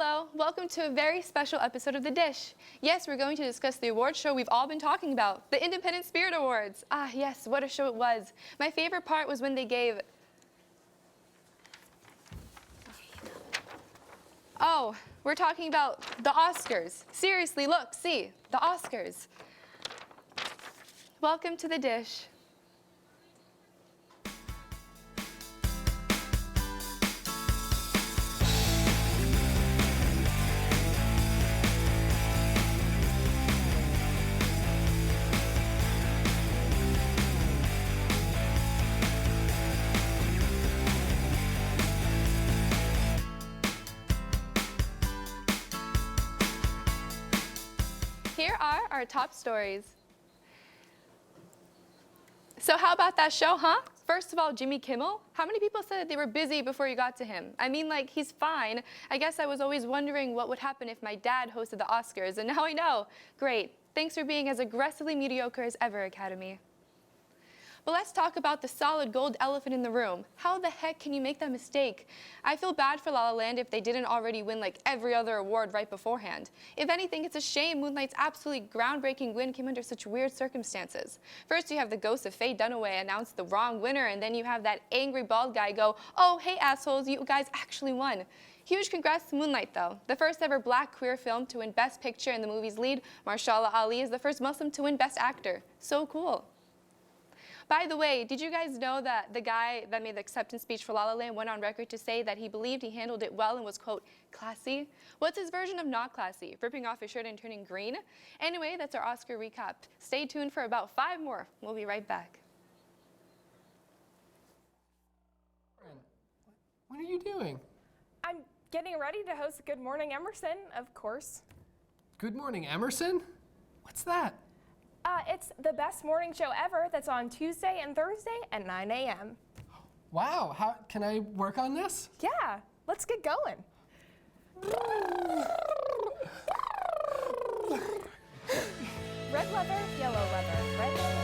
Hello, welcome to a very special episode of The Dish. Yes, we're going to discuss the award show we've all been talking about, the Independent Spirit Awards. Ah, yes, what a show it was. My favorite part was when they gave... Oh, we're talking about the Oscars. Seriously, look, see, the Oscars. Welcome to The Dish. Here are our top stories. So how about that show, huh? First of all, Jimmy Kimmel. How many people said that they were busy before you got to him? I mean, like, he's fine. I guess I was always wondering what would happen if my dad hosted the Oscars, and now I know. Great. Thanks for being as aggressively mediocre as ever, Academy. But let's talk about the solid gold elephant in the room. How the heck can you make that mistake? I feel bad for La La Land if they didn't already win like every other award right beforehand. If anything, it's a shame Moonlight's absolutely groundbreaking win came under such weird circumstances. First, you have the ghost of Faye Dunaway announce the wrong winner, and then you have that angry bald guy go, "Oh, hey assholes, you guys actually won." Huge congrats to Moonlight, though. The first ever black queer film to win Best Picture, and the movie's lead, Mahershala Ali, is the first Muslim to win Best Actor. So cool. By the way, did you guys know that the guy that made the acceptance speech for La La Land went on record to say that he believed he handled it well and was, quote, classy? What's his version of not classy? Ripping off his shirt and turning green? Anyway, that's our Oscar recap. Stay tuned for about 5 more. We'll be right back. What are you doing? I'm getting ready to host Good Morning Emerson, of course. Good Morning Emerson? What's that? It's the best morning show ever that's on Tuesday and Thursday at 9 a.m. Wow, how can I work on this? Yeah, let's get going. Red leather, yellow leather, red leather.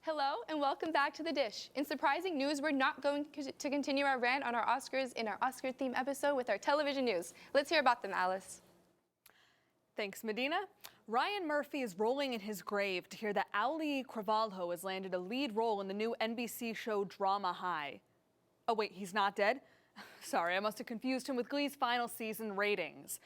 Hello and welcome back to The Dish. In surprising news, we're not going to continue our rant on our Oscars in our Oscar-themed episode with our television news. Let's hear about them, Alice. Thanks, Medina. Ryan Murphy is rolling in his grave to hear that Ali Cravalho has landed a lead role in the new NBC show Drama High. Oh wait, he's not dead? Sorry, I must have confused him with Glee's final season ratings.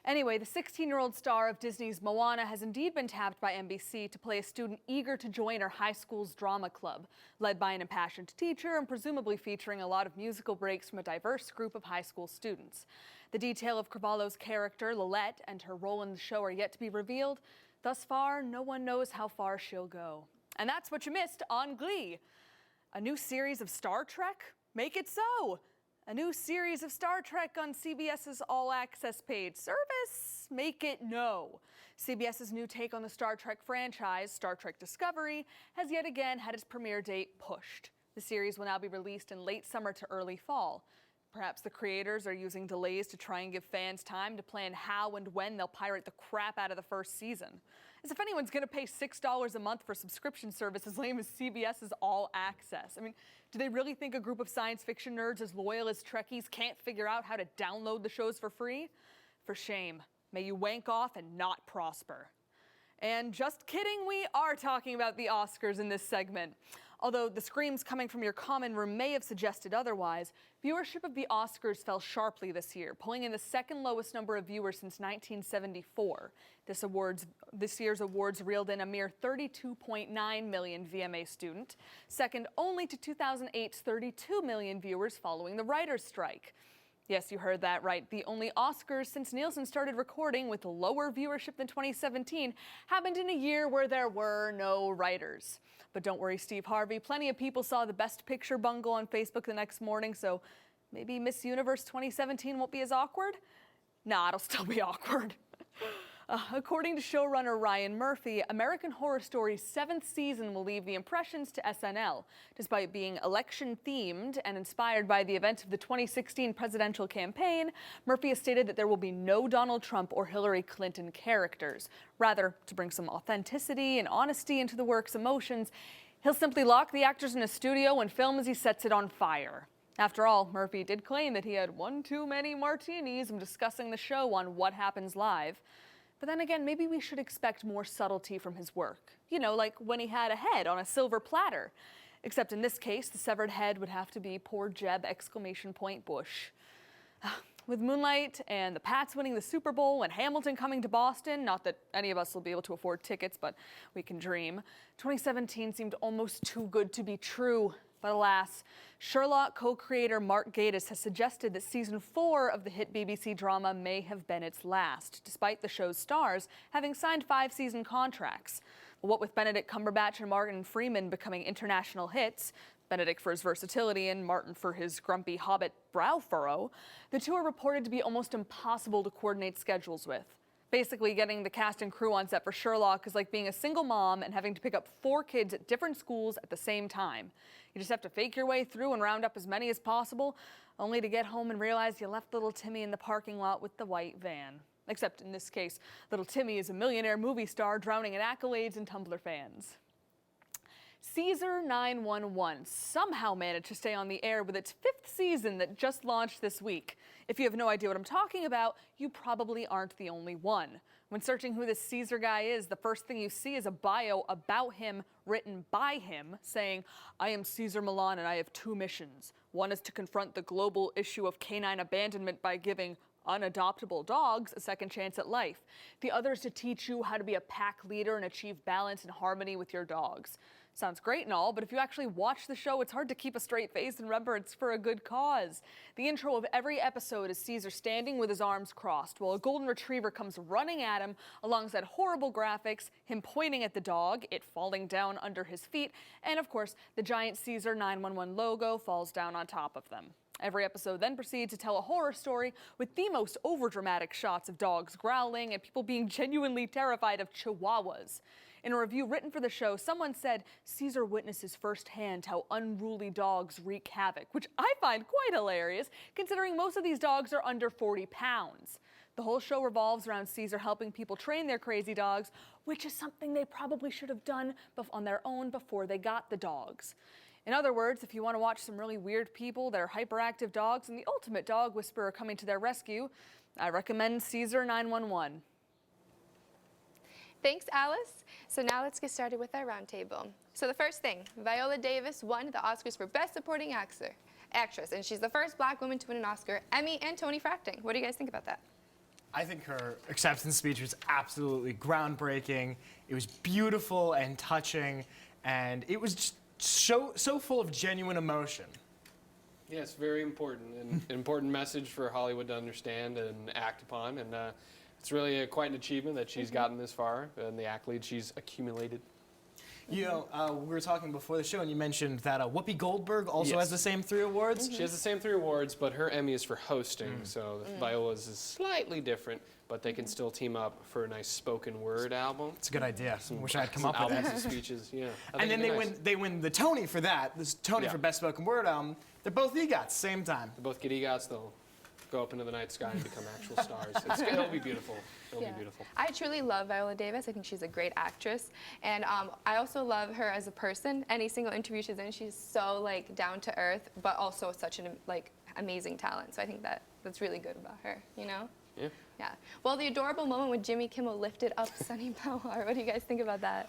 Anyway, the 16-year-old star of Disney's Moana has indeed been tapped by NBC to play a student eager to join her high school's drama club, led by an impassioned teacher and presumably featuring a lot of musical breaks from a diverse group of high school students. The detail of Cravalho's character, Lilette, and her role in the show are yet to be revealed. Thus far, no one knows how far she'll go. And that's what you missed on Glee. A new series of Star Trek? Make it so! A new series of Star Trek on CBS's All Access paid service? Make it no. CBS's new take on the Star Trek franchise, Star Trek Discovery, has yet again had its premiere date pushed. The series will now be released in late summer to early fall. Perhaps the creators are using delays to try and give fans time to plan how and when they'll pirate the crap out of the first season. As if anyone's going to pay $6 a month for subscription service as lame as CBS's All Access. I mean, do they really think a group of science fiction nerds as loyal as Trekkies can't figure out how to download the shows for free? For shame. May you wank off and not prosper. And just kidding, we are talking about the Oscars in this segment. Although the screams coming from your common room may have suggested otherwise, viewership of the Oscars fell sharply this year, pulling in the second lowest number of viewers since 1974. This year's awards reeled in a mere 32.9 million VMA student, second only to 2008's 32 million viewers following the writers' strike. Yes, you heard that right. The only Oscars since Nielsen started recording with lower viewership than 2017 happened in a year where there were no writers. But don't worry, Steve Harvey. Plenty of people saw the Best Picture bungle on Facebook the next morning, so maybe Miss Universe 2017 won't be as awkward? Nah, it'll still be awkward. According to showrunner Ryan Murphy, American Horror Story's 7th season will leave the impressions to SNL. Despite being election-themed and inspired by the events of the 2016 presidential campaign, Murphy has stated that there will be no Donald Trump or Hillary Clinton characters. Rather, to bring some authenticity and honesty into the work's emotions, he'll simply lock the actors in a studio and film as he sets it on fire. After all, Murphy did claim that he had one too many martinis when discussing the show on What Happens Live. But then again, maybe we should expect more subtlety from his work. You know, like when he had a head on a silver platter. Except in this case, the severed head would have to be poor Jeb Bush. With Moonlight and the Pats winning the Super Bowl and Hamilton coming to Boston, not that any of us will be able to afford tickets, but we can dream, 2017 seemed almost too good to be true. But alas, Sherlock co-creator Mark Gatiss has suggested that season 4 of the hit BBC drama may have been its last, despite the show's stars having signed 5-season contracts. What with Benedict Cumberbatch and Martin Freeman becoming international hits, Benedict for his versatility and Martin for his grumpy hobbit brow furrow, the two are reported to be almost impossible to coordinate schedules with. Basically, getting the cast and crew on set for Sherlock is like being a single mom and having to pick up 4 kids at different schools at the same time. You just have to fake your way through and round up as many as possible, only to get home and realize you left little Timmy in the parking lot with the white van. Except in this case, little Timmy is a millionaire movie star drowning in accolades and Tumblr fans. Caesar 911 somehow managed to stay on the air with its 5th season that just launched this week. If you have no idea what I'm talking about, you probably aren't the only one. When searching who this Caesar guy is, the first thing you see is a bio about him written by him saying, "I am Caesar Milan and I have 2 missions. One is to confront the global issue of canine abandonment by giving unadoptable dogs a second chance at life. The other is to teach you how to be a pack leader and achieve balance and harmony with your dogs." Sounds great and all, but if you actually watch the show, it's hard to keep a straight face and remember it's for a good cause. The intro of every episode is Caesar standing with his arms crossed while a golden retriever comes running at him alongside horrible graphics, him pointing at the dog, it falling down under his feet, and of course, the giant Caesar 911 logo falls down on top of them. Every episode then proceeds to tell a horror story with the most overdramatic shots of dogs growling and people being genuinely terrified of chihuahuas. In a review written for the show, someone said Caesar witnesses firsthand how unruly dogs wreak havoc, which I find quite hilarious, considering most of these dogs are under 40 pounds. The whole show revolves around Caesar helping people train their crazy dogs, which is something they probably should have done on their own before they got the dogs. In other words, if you want to watch some really weird people, their hyperactive dogs, and the ultimate dog whisperer coming to their rescue, I recommend Caesar 911. Thanks, Alice. So now let's get started with our roundtable. So the first thing, Viola Davis won the Oscars for Best Supporting Actress, and she's the first Black woman to win an Oscar, Emmy, and Tony for acting. What do you guys think about that? I think her acceptance speech was absolutely groundbreaking. It was beautiful and touching, and it was just so full of genuine emotion. Yes, very important, and an important message for Hollywood to understand and act upon, and it's really quite an achievement that she's gotten this far and the accolades she's accumulated. You know, we were talking before the show, and you mentioned that Whoopi Goldberg also has the same 3 awards. She has the same 3 awards, but her Emmy is for hosting, so Viola's is slightly different, but they can still team up for a nice spoken word album. It's a good idea. Wish I had come up with albums that. and speeches, yeah. And then they win the Tony for that. This Tony for Best Spoken Word album. They're both EGOTs, same time. They both get EGOTs. They'll go up into the night sky and become actual stars. It'll be beautiful. It'll be beautiful. I truly love Viola Davis. I think she's a great actress. And I also love her as a person. Any single interview she's in, she's so down to earth, but also such an amazing talent. So I think that's really good about her, you know? Yeah. Well, the adorable moment when Jimmy Kimmel lifted up Sonny Bellar. What do you guys think about that?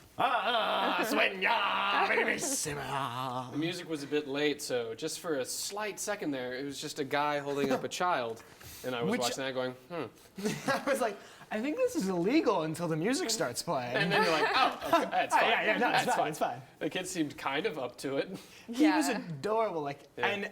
The music was a bit late, so just for a slight second there, it was just a guy holding up a child. And I was watching that going, I was like, I think this is illegal until the music starts playing. And then you're like, oh, okay, that's fine. yeah, no, that's it's fine. The kid seemed kind of up to it. He was adorable, like, Yeah.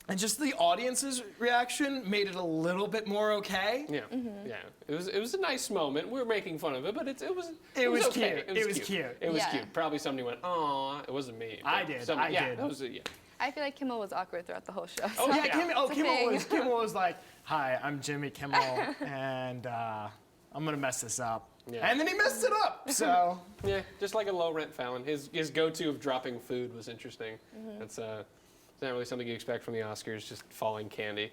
and just the audience's reaction made it a little bit more okay. Yeah, yeah. It was a nice moment. We were making fun of it, but it was It was okay. cute. It was cute. It was Yeah. cute. Probably somebody went, "Aw," it wasn't me. but I did. somebody- I yeah, did. It was yeah. I feel like Kimmel was awkward throughout the whole show. Oh, so- yeah. Kimmel was like, "Hi, I'm Jimmy Kimmel, and I'm gonna mess this up." Yeah. And then he messed it up. So Yeah, just like a low rent Fallon. His go-to of dropping food was interesting. That's not really something you expect from the Oscars, just falling candy.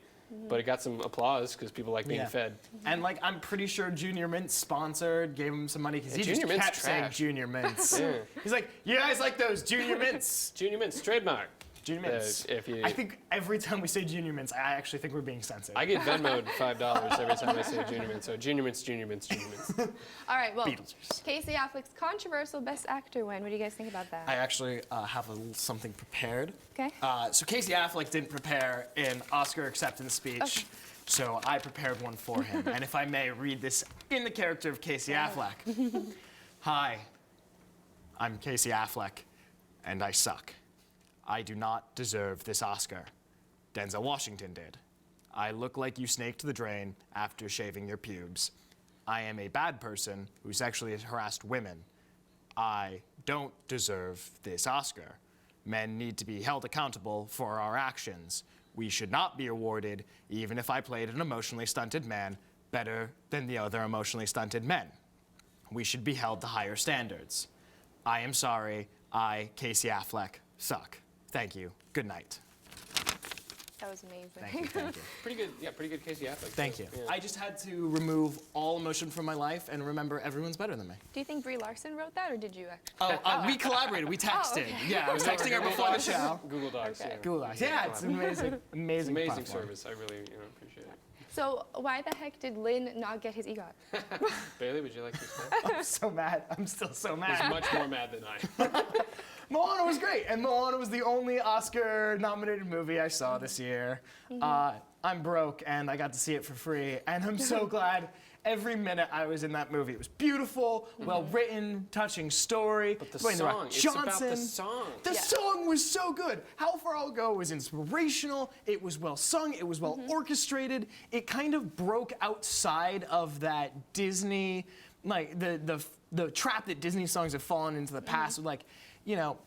But it got some applause because people like being Yeah. fed. and like I'm pretty sure Junior Mint sponsored, gave him some money because he Junior just Mint's kept saying trash. Junior Mints. Yeah. He's like, "You guys like those Junior Mints?" Junior Mint's trademark. Junior Mints. If you, I think every time we say Junior Mints, I actually think we're being censored. I get Venmo'd $5 every time I say Junior Mint. So Junior Mints, Junior Mints, Junior Mints. All right, well, Beetlejuice. Casey Affleck's controversial Best Actor win. What do you guys think about that? I actually have something prepared. Okay. So Casey Affleck didn't prepare an Oscar acceptance speech, Okay. so I prepared one for him. And if I may read this in the character of Casey Affleck. Hi, I'm Casey Affleck, and I suck. I do not deserve this Oscar. Denzel Washington did. I look like you snaked the drain after shaving your pubes. I am a bad person who sexually harassed women. I don't deserve this Oscar. Men need to be held accountable for our actions. We should not be awarded, even if I played an emotionally stunted man, better than the other emotionally stunted men. We should be held to higher standards. I am sorry. I, Casey Affleck, suck. Thank you. Good night. That was amazing. Thank you. Thank you. Pretty good Casey Affleck. Thank you. Yeah. I just had to remove all emotion from my life and remember everyone's better than me. Do you think Brie Larson wrote that, or did you actually? We collaborated. We texted. okay. Yeah, I was texting her before the show. Google Docs. Okay. Yeah. Google Docs. Yeah, it's an amazing, amazing, Amazing platform. service. I really appreciate it. So why the heck did Lynn not get his EGOT? Bailey, would you like to say? I'm so mad. I'm still so He's mad. much more mad than I. Moana was great, and Moana was the only Oscar-nominated movie I saw this year. I'm broke, and I got to see it for free, and I'm so glad every minute I was in that movie. It was beautiful, well-written, touching story. But the Dwayne "The Rock" song, it's Johnson. about the song. The song was so good. How Far I'll Go was inspirational. It was well sung. It was well orchestrated. It kind of broke outside of that Disney, like the trap that Disney songs have fallen into the past. Of like, you know,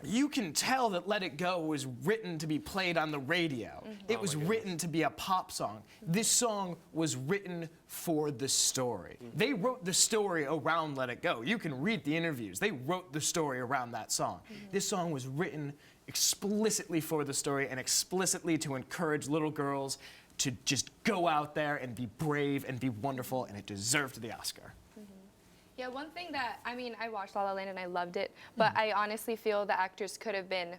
you can tell that Let It Go was written to be played on the radio. It was written to be a pop song. This song was written for the story. They wrote the story around Let It Go. You can read the interviews. They wrote the story around that song. This song was written explicitly for the story and explicitly to encourage little girls to just go out there and be brave and be wonderful, and it deserved the Oscar. Yeah, one thing that, I mean, I watched La La Land and I loved it, but I honestly feel the actors could have been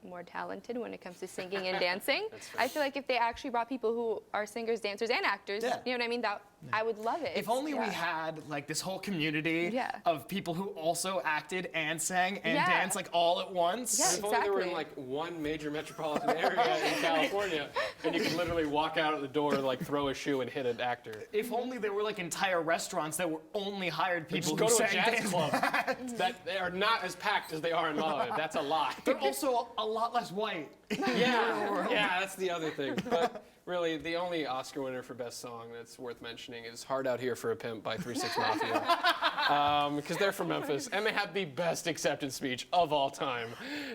more talented when it comes to singing and dancing. I feel like if they actually brought people who are singers, dancers, and actors, Yeah. you know what I mean, that I would love it. If only we had like this whole community Yeah. of people who also acted and sang and Yeah. danced like all at once. Yeah. If only they were in Exactly. like one major metropolitan area in California, and you could literally walk out of the door, like throw a shoe, and hit an actor. If only there were like entire restaurants that were only hired people Just go who to a sang jazz dance. club. That they are not as packed as they are in La La Land. That's a lie. They're also a lot less white. Yeah, that's the other thing. But really, the only Oscar winner for Best Song that's worth mentioning is Hard Out Here for a Pimp by 3 6 Mafia. Because they're from Memphis, and they had the best acceptance speech of all time.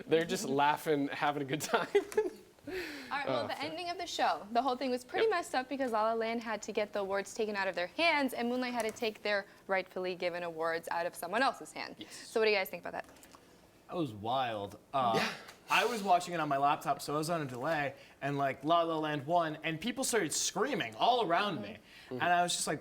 They're just laughing, having a good time. All right, well, the ending of the show, the whole thing was pretty messed up because La La Land had to get the awards taken out of their hands, and Moonlight had to take their rightfully given awards out of someone else's hand. So what do you guys think about that? That was wild. I was watching it on my laptop, so I was on a delay, and like La La Land won, and people started screaming all around me, and I was just like,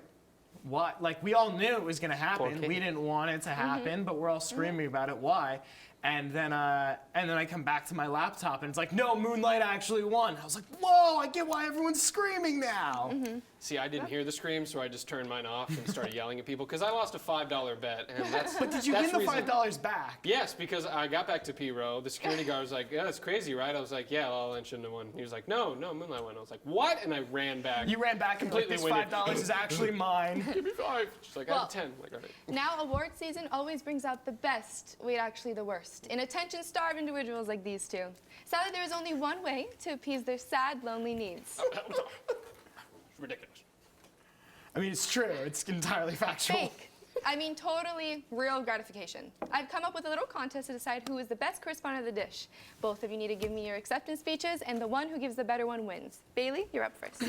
"What?" Like we all knew it was gonna happen. kid. We didn't want it to happen, but we're all screaming about it. Why? And then I come back to my laptop and it's like, no, Moonlight actually won. I was like, whoa, I get why everyone's screaming now. See, I didn't hear the scream, so I just turned mine off and started yelling at people because I lost a $5 bet, and that's. But did you that's win the reason- $5 back? Yes, because I got back to P row. The security guard was like, "Yeah, that's crazy, right?" I was like, "Yeah, La La Land shouldn't have won." He was like, "No, Moonlight won." I was like, "What?" And I ran back. You ran back and like, Completely this winded. $5 is actually mine. Give me 5. She's like, "I Well- have 10." I'm like, all right. Now, award season always brings out the best, wait, actually the worst, in attention-starved individuals like these two. Sadly, there is only one way to appease their sad, lonely needs. It's ridiculous. I mean, it's true. It's entirely factual. Fake. I mean, totally real gratification. I've come up with a little contest to decide who is the best correspondent of the dish. Both of you need to give me your acceptance speeches, and the one who gives the better one wins. Bailey, you're up first.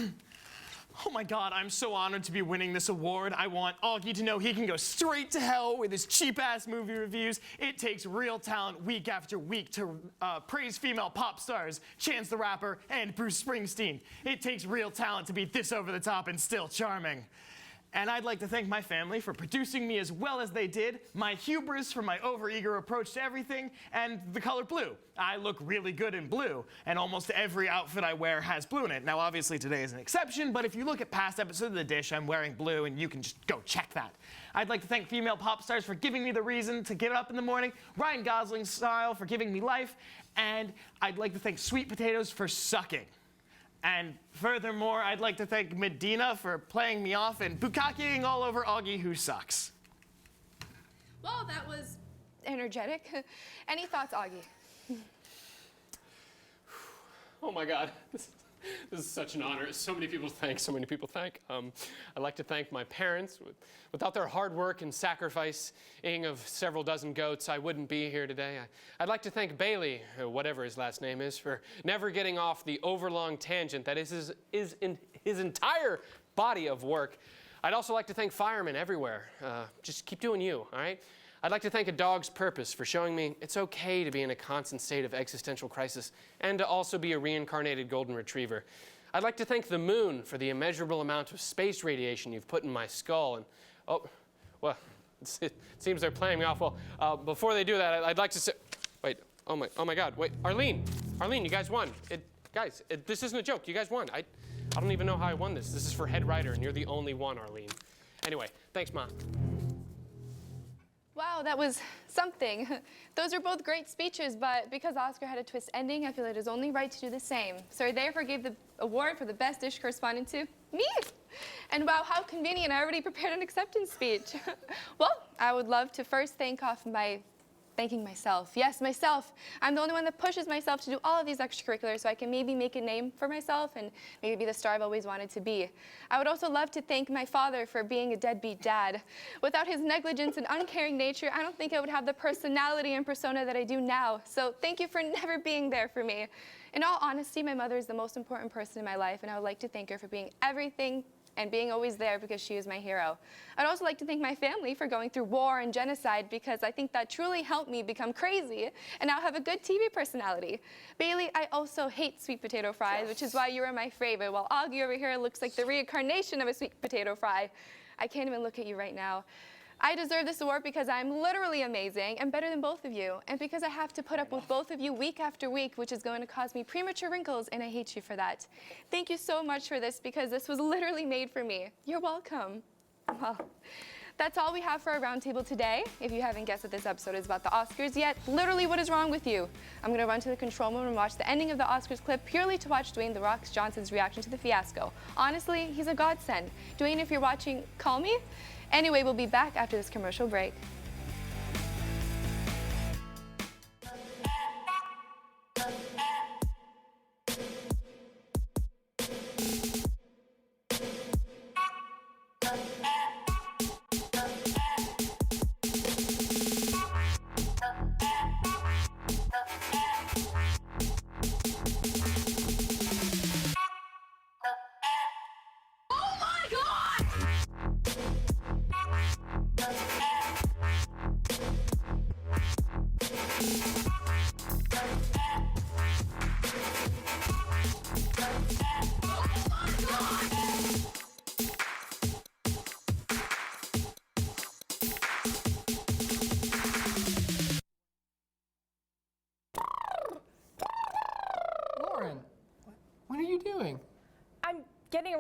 Oh my God, I'm so honored to be winning this award. I want Augie to know he can go straight to hell with his cheap-ass movie reviews. It takes real talent week after week to praise female pop stars, Chance the Rapper, and Bruce Springsteen. It takes real talent to be this over the top and still charming. And I'd like to thank my family for producing me as well as they did, my hubris for my overeager approach to everything, and the color blue. I look really good in blue, and almost every outfit I wear has blue in it. Now, obviously, today is an exception, but if you look at past episodes of The Dish, I'm wearing blue, and you can just go check that. I'd like to thank female pop stars for giving me the reason to get up in the morning, Ryan Gosling's style for giving me life, and I'd like to thank Sweet Potatoes for sucking. And furthermore, I'd like to thank Medina for playing me off and bukakiing all over Augie, who sucks. Well, that was energetic. Any thoughts, Augie? Oh my God. This is such an honor. So many people thank. I'd like to thank my parents. Without their hard work and sacrificing of several dozen goats, I wouldn't be here today. I'd like to thank Bailey, whatever his last name is, for never getting off the overlong tangent that is in his entire body of work. I'd also like to thank firemen everywhere. Just keep doing you, all right? I'd like to thank A Dog's Purpose for showing me it's okay to be in a constant state of existential crisis and to also be a reincarnated golden retriever. I'd like to thank the moon for the immeasurable amount of space radiation you've put in my skull. And, oh, well, it seems they're playing me off. Well, before they do that, I'd like to say, wait, oh my God, wait, Arlene, you guys won. Guys, this isn't a joke, you guys won. I don't even know how I won this. This is for head writer, and you're the only one, Arlene. Anyway, thanks, Ma. Wow, that was something. Those are both great speeches, but because Oscar had a twist ending, I feel it is only right to do the same. So I therefore gave the award for the best dish correspondent to me. And wow, how convenient, I already prepared an acceptance speech. Well, I would love to first thank off by thanking myself. Yes, myself. I'm the only one that pushes myself to do all of these extracurriculars so I can maybe make a name for myself and maybe be the star I've always wanted to be. I would also love to thank my father for being a deadbeat dad. Without his negligence and uncaring nature, I don't think I would have the personality and persona that I do now. So thank you for never being there for me. In all honesty, my mother is the most important person in my life, and I would like to thank her for being everything and being always there because she is my hero. I'd also like to thank my family for going through war and genocide because I think that truly helped me become crazy and now have a good TV personality. Bailey, I also hate sweet potato fries, which is why you are my favorite, while Augie over here looks like the reincarnation of a sweet potato fry. I can't even look at you right now. I deserve this award because I'm literally amazing and better than both of you, and because I have to put up with both of you week after week, which is going to cause me premature wrinkles, and I hate you for that. Thank you so much for this because this was literally made for me. You're welcome. Well, that's all we have for our roundtable today. If you haven't guessed that this episode is about the Oscars yet, literally what is wrong with you? I'm going to run to the control room and watch the ending of the Oscars clip purely to watch Dwayne "The Rock" Johnson's reaction to the fiasco. Honestly, he's a godsend. Dwayne, if you're watching, call me. Anyway, we'll be back after this commercial break.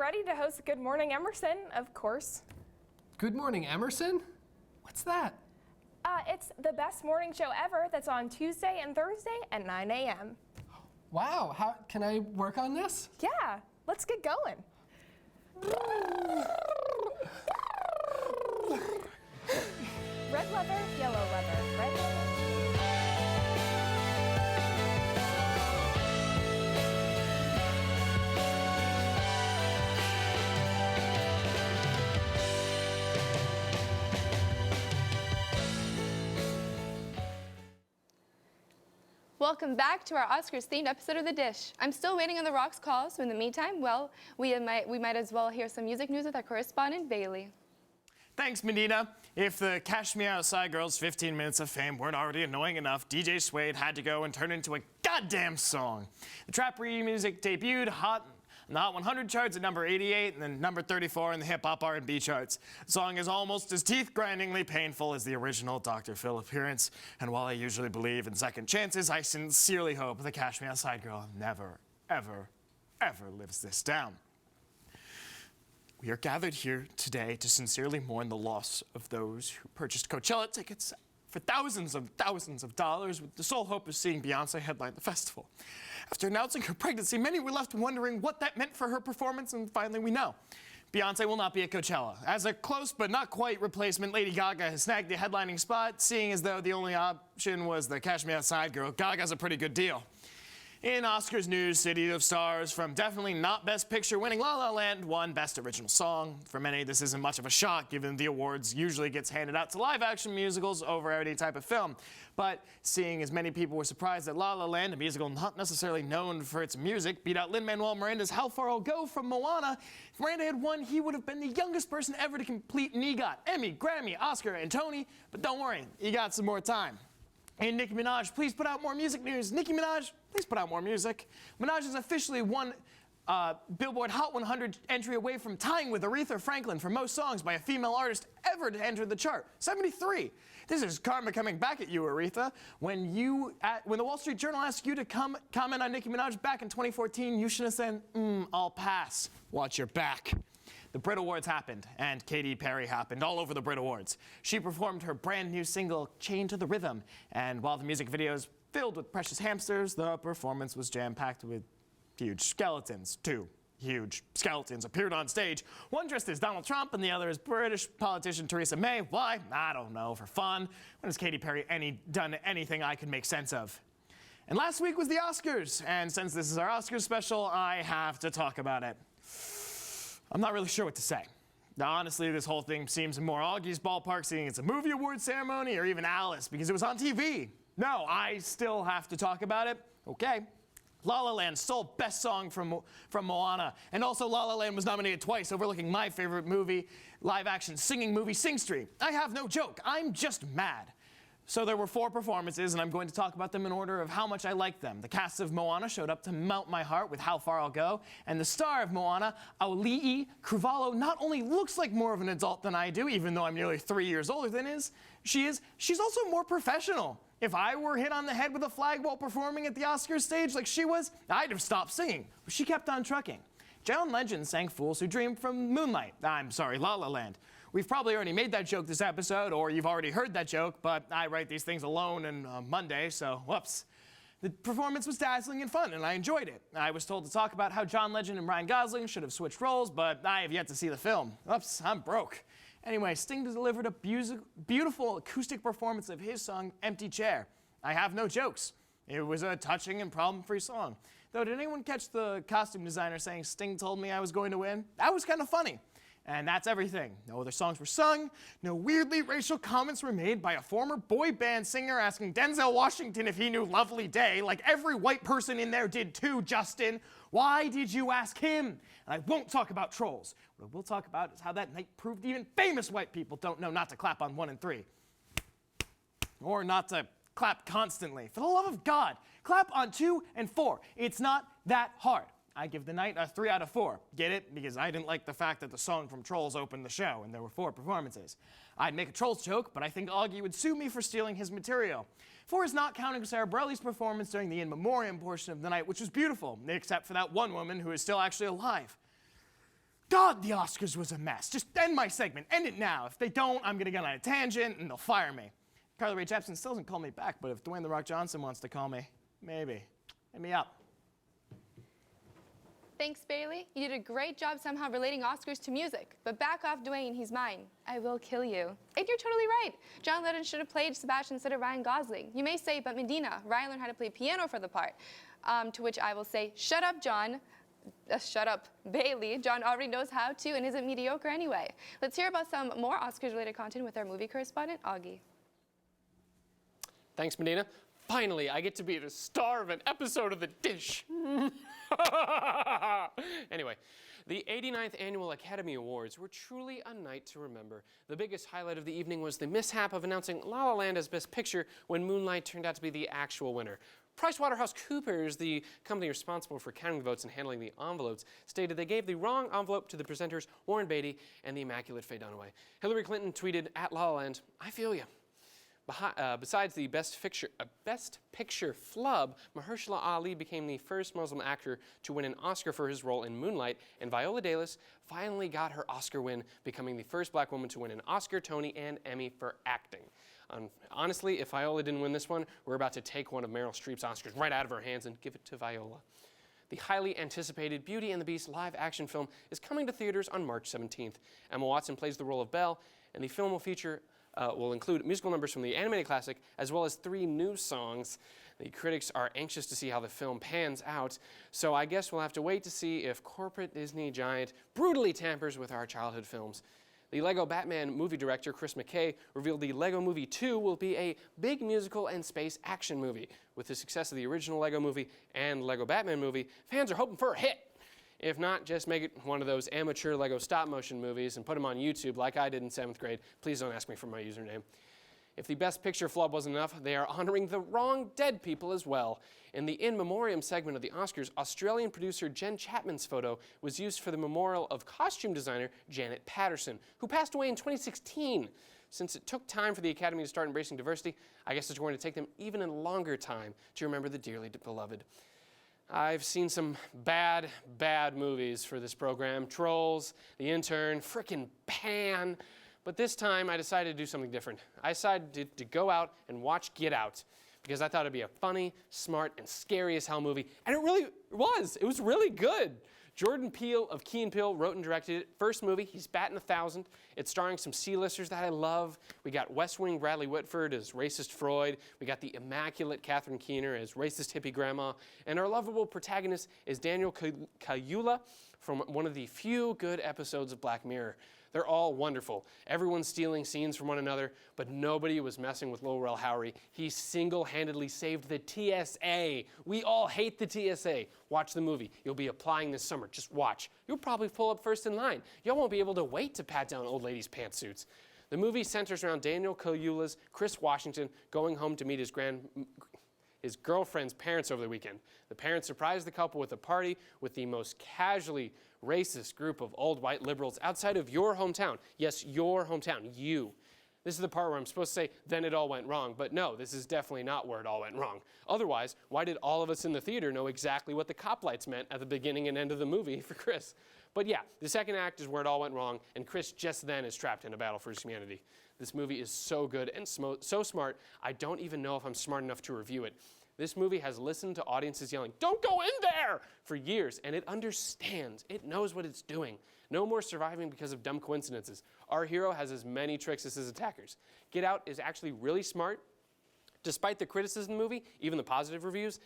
ready to host Good Morning Emerson, of course. Good morning, Emerson? What's that? It's the best morning show ever that's on Tuesday and Thursday at 9 a.m. Wow, how can I work on this? Yeah, let's get going. Red leather, yellow leather, red leather. Welcome back to our Oscars-themed episode of The Dish. I'm still waiting on The Rock's call, so in the meantime, well, we might as well hear some music news with our correspondent, Bailey. Thanks, Medina. If the Cash Me Outside Girls' 15 minutes of fame weren't already annoying enough, DJ Suede had to go and turn it into a goddamn song. The trap music debuted hot on the Hot 100 charts at number 88 and then number 34 in the hip-hop R&B charts. The song is almost as teeth-grindingly painful as the original Dr. Phil appearance, and while I usually believe in second chances, I sincerely hope the Cash Me Outside Girl never, ever, ever lives this down. We are gathered here today to sincerely mourn the loss of those who purchased Coachella tickets for thousands of dollars with the sole hope of seeing Beyonce headline the festival. After announcing her pregnancy, many were left wondering what that meant for her performance, and finally we know. Beyonce will not be at Coachella. As a close but not quite replacement, Lady Gaga has snagged the headlining spot, seeing as though the only option was the Cash Me Outside Girl. Gaga's a pretty good deal. In Oscars news, City of Stars, from definitely not Best Picture winning La La Land, won Best Original Song. For many, this isn't much of a shock, given the awards usually gets handed out to live-action musicals over any type of film. But seeing as many people were surprised that La La Land, a musical not necessarily known for its music, beat out Lin-Manuel Miranda's How Far I'll Go from Moana, if Miranda had won, he would have been the youngest person ever to complete an EGOT, Emmy, Grammy, Oscar, and Tony. But don't worry, he got some more time. And Nicki Minaj, please put out more music news. Nicki Minaj, please put out more music. Minaj has officially won Billboard Hot 100 entry away from tying with Aretha Franklin for most songs by a female artist ever to enter the chart. 73. This is karma coming back at you, Aretha. When the Wall Street Journal asked you to comment on Nicki Minaj back in 2014, you should have said, I'll pass. Watch your back. The Brit Awards happened, and Katy Perry happened all over the Brit Awards. She performed her brand new single, Chained to the Rhythm, and while the music video is filled with precious hamsters, the performance was jam-packed with huge skeletons. Two huge skeletons appeared on stage. One dressed as Donald Trump, and the other as British politician Theresa May. Why? I don't know, for fun. When has Katy Perry done anything I could make sense of? And last week was the Oscars, and since this is our Oscars special, I have to talk about it. I'm not really sure what to say. Now, honestly, this whole thing seems more Augie's ballpark, seeing it's a movie award ceremony, or even Alice, because it was on TV. No, I still have to talk about it. Okay. La La Land stole Best Song from Moana, and also La La Land was nominated twice, overlooking my favorite movie, live-action singing movie, Sing Street. I have no joke. I'm just mad. So there were 4 performances, and I'm going to talk about them in order of how much I liked them. The cast of Moana showed up to melt my heart with How Far I'll Go, and the star of Moana, Auli'i Cravalho, not only looks like more of an adult than I do, even though I'm nearly 3 years older than she's also more professional. If I were hit on the head with a flag while performing at the Oscars stage like she was, I'd have stopped singing, but she kept on trucking. John Legend sang Fools Who Dream from La La Land. We've probably already made that joke this episode, or you've already heard that joke, but I write these things alone on Monday, so whoops. The performance was dazzling and fun, and I enjoyed it. I was told to talk about how John Legend and Ryan Gosling should have switched roles, but I have yet to see the film. Oops, I'm broke. Anyway, Sting delivered a beautiful acoustic performance of his song, Empty Chair. I have no jokes. It was a touching and problem-free song. Though, did anyone catch the costume designer saying Sting told me I was going to win? That was kind of funny. And that's everything. No other songs were sung. No weirdly racial comments were made by a former boy band singer asking Denzel Washington if he knew Lovely Day, like every white person in there did too, Justin. Why did you ask him? And I won't talk about trolls. What I will talk about is how that night proved even famous white people don't know not to clap on 1 and 3. Or not to clap constantly. For the love of God, clap on 2 and 4. It's not that hard. I give the night a 3 out of 4. Get it? Because I didn't like the fact that the song from Trolls opened the show and there were 4 performances. I'd make a Trolls joke, but I think Augie would sue me for stealing his material. 4 is not counting Sarah Bareilles' performance during the in memoriam portion of the night, which was beautiful, except for that one woman who is still actually alive. God, the Oscars was a mess. Just end my segment. End it now. If they don't, I'm going to get on a tangent and they'll fire me. Carly Rae Jepsen still doesn't call me back, but if Dwayne "The Rock" Johnson wants to call me, maybe. Hit me up. Thanks, Bailey. You did a great job somehow relating Oscars to music. But back off, Dwayne. He's mine. I will kill you. And you're totally right. John Lennon should have played Sebastian instead of Ryan Gosling. You may say, but Medina, Ryan learned how to play piano for the part. To which I will say, shut up, John. Shut up, Bailey. John already knows how to and isn't mediocre anyway. Let's hear about some more Oscars-related content with our movie correspondent, Augie. Thanks, Medina. Finally, I get to be the star of an episode of The Dish. Anyway, the 89th Annual Academy Awards were truly a night to remember. The biggest highlight of the evening was the mishap of announcing La La Land as Best Picture when Moonlight turned out to be the actual winner. PricewaterhouseCoopers, the company responsible for counting the votes and handling the envelopes, stated they gave the wrong envelope to the presenters Warren Beatty and the Immaculate Faye Dunaway. Hillary Clinton tweeted, at La La Land, I feel ya. Besides the Best Picture flub, Mahershala Ali became the first Muslim actor to win an Oscar for his role in Moonlight, and Viola Davis finally got her Oscar win, becoming the first black woman to win an Oscar, Tony, and Emmy for acting. Honestly, if Viola didn't win this one, we're about to take one of Meryl Streep's Oscars right out of her hands and give it to Viola. The highly anticipated Beauty and the Beast live-action film is coming to theaters on March 17th. Emma Watson plays the role of Belle, and the film will include musical numbers from the animated classic, as well as 3 new songs. The critics are anxious to see how the film pans out, so I guess we'll have to wait to see if corporate Disney giant brutally tampers with our childhood films. The Lego Batman movie director, Chris McKay, revealed the Lego Movie 2 will be a big musical and space action movie. With the success of the original Lego movie and Lego Batman movie, fans are hoping for a hit. If not, just make it one of those amateur Lego stop-motion movies and put them on YouTube like I did in 7th grade. Please don't ask me for my username. If the Best Picture flub wasn't enough, they are honoring the wrong dead people as well. In the In Memoriam segment of the Oscars, Australian producer Jen Chapman's photo was used for the memorial of costume designer Janet Patterson, who passed away in 2016. Since it took time for the Academy to start embracing diversity, I guess it's going to take them even a longer time to remember the dearly beloved. I've seen some bad movies for this program. Trolls, The Intern, frickin' Pan. But this time I decided to do something different. I decided to go out and watch Get Out because I thought it'd be a funny, smart, and scary as hell movie. And it really was. It was really good. Jordan Peele of Key & Peele wrote and directed it. First movie, he's batting 1,000. It's starring some C-listers that I love. We got West Wing Bradley Whitford as racist Freud. We got the immaculate Catherine Keener as racist hippie grandma. And our lovable protagonist is Daniel Kaluuya from one of the few good episodes of Black Mirror. They're all wonderful. Everyone's stealing scenes from one another, but nobody was messing with Lil Rel Howery. He single-handedly saved the TSA. We all hate the TSA. Watch the movie. You'll be applying this summer. Just watch. You'll probably pull up first in line. Y'all won't be able to wait to pat down old ladies' pantsuits. The movie centers around Daniel Kaluuya's Chris Washington going home to meet his girlfriend's parents over the weekend. The parents surprised the couple with a party with the most casually racist group of old white liberals outside of your hometown. Yes, your hometown, you. This is the part where I'm supposed to say, then it all went wrong. But no, this is definitely not where it all went wrong. Otherwise, why did all of us in the theater know exactly what the cop lights meant at the beginning and end of the movie for Chris? But yeah, the second act is where it all went wrong, and Chris just then is trapped in a battle for his humanity. This movie is so good and so smart, I don't even know if I'm smart enough to review it. This movie has listened to audiences yelling, "Don't go in there!" for years, and it understands. It knows what it's doing. No more surviving because of dumb coincidences. Our hero has as many tricks as his attackers. Get Out is actually really smart. Despite the criticism of the movie, even the positive reviews,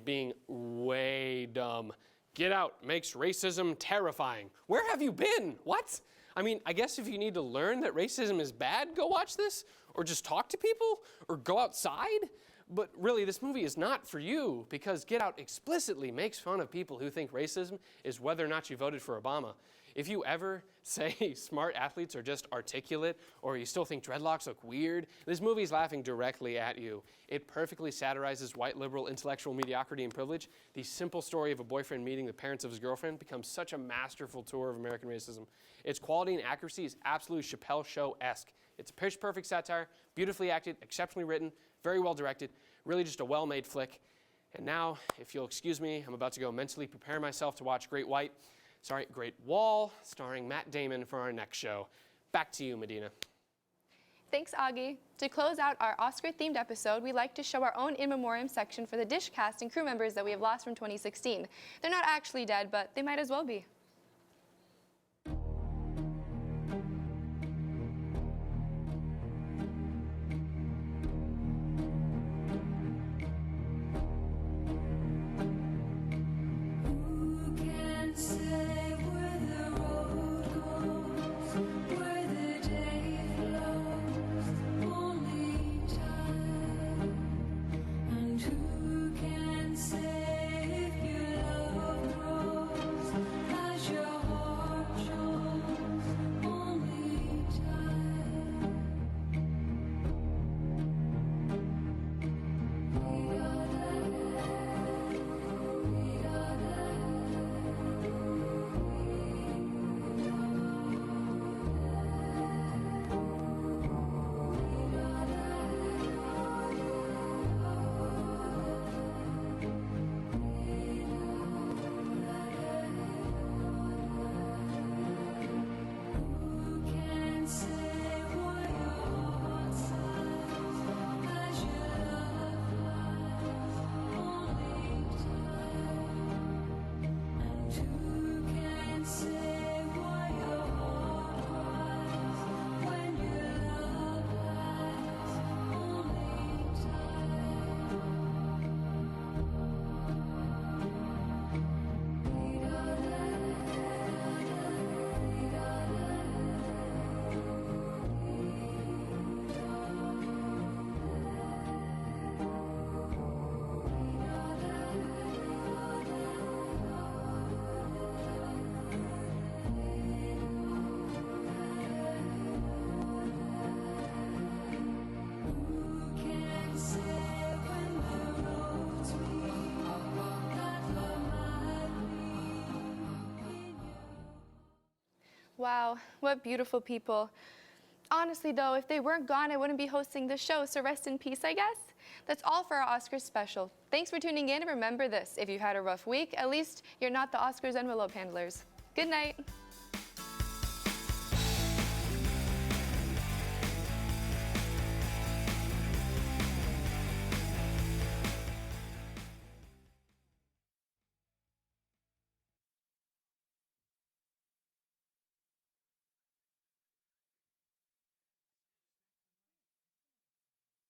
being way dumb. Get Out makes racism terrifying. Where have you been? What? I mean, I guess if you need to learn that racism is bad, go watch this, or just talk to people, or go outside. But really, this movie is not for you because Get Out explicitly makes fun of people who think racism is whether or not you voted for Obama. If you ever say smart athletes are just articulate or you still think dreadlocks look weird, this movie is laughing directly at you. It perfectly satirizes white liberal intellectual mediocrity and privilege. The simple story of a boyfriend meeting the parents of his girlfriend becomes such a masterful tour of American racism. Its quality and accuracy is absolutely Chappelle Show-esque. It's a pitch-perfect satire, beautifully acted, exceptionally written, very well directed, really just a well-made flick. And now, if you'll excuse me, I'm about to go mentally prepare myself to watch Great White. Great Wall, starring Matt Damon for our next show. Back to you, Medina. Thanks, Augie. To close out our Oscar-themed episode, we like to show our own in memoriam section for the Dish cast and crew members that we have lost from 2016. They're not actually dead, but they might as well be. Wow, what beautiful people. Honestly though, if they weren't gone, I wouldn't be hosting this show, so rest in peace, I guess. That's all for our Oscars special. Thanks for tuning in, and remember this, if you've had a rough week, at least you're not the Oscars envelope handlers. Good night.